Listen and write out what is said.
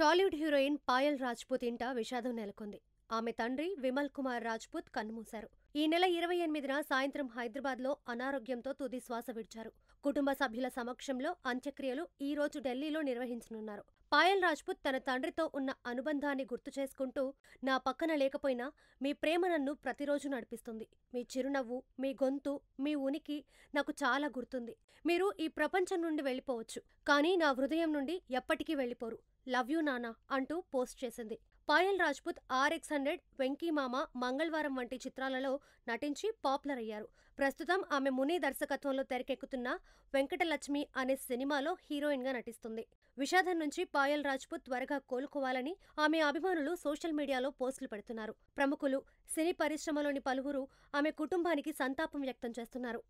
Tollywood heroine Payal Rajput ఇంట విషాదం నెలకొంది. ఆమె తండ్రి విమల్ కుమార్ రాజ్‌పుత్ కన్నుమూశారు. ఈ నెల 28న సాయంత్రం హైదరాబాద్‌లో అనారోగ్యంతో తుది శ్వాస విడిచారు. కుటుంబ సభ్యుల సమక్షంలో అంత్యక్రియలు ఈ రోజు ఢిల్లీలో నిర్వహించనున్నారు. పాయల్ రాజ్‌పుత్ తన తండ్రితో ఉన్న అనుబంధాన్ని గుర్తు చేసుకుంటూ, నా పక్కన లేకపోయినా మీ ప్రేమ నన్ను ప్రతిరోజూ నడిపిస్తుంది. మీ చిరునవ్వు, మీ గొంతు, మీ ఉనికి నాకు చాలా గుర్తుంది. మీరు ఈ ప్రపంచం నుండి వెళ్ళిపోవచ్చు, కానీ నా హృదయం నుండి ఎప్పటికీ వెళ్ళిపోరు. లవ్ యూ నాన్న అంటూ పోస్ట్ చేసింది. పాయల్ రాజ్‌పుత్ RX100, వెంకీమామ, మంగళవారం వంటి చిత్రాలలో నటించి పాపులర్ అయ్యారు. ప్రస్తుతం ఆమె ముని దర్శకత్వంలో తెరకెక్కుతున్న వెంకటలక్ష్మి అనే సినిమాలో హీరోయిన్‌గా నటిస్తుంది. విషాదం నుంచి పాయల్ రాజ్‌పుత్ త్వరగా కోలుకోవాలని ఆమె అభిమానులు సోషల్ మీడియాలో పోస్టులు పెడుతున్నారు. ప్రముఖులు, సినీ పరిశ్రమలోని పలువురు ఆమె కుటుంబానికి సంతాపం వ్యక్తం చేస్తున్నారు.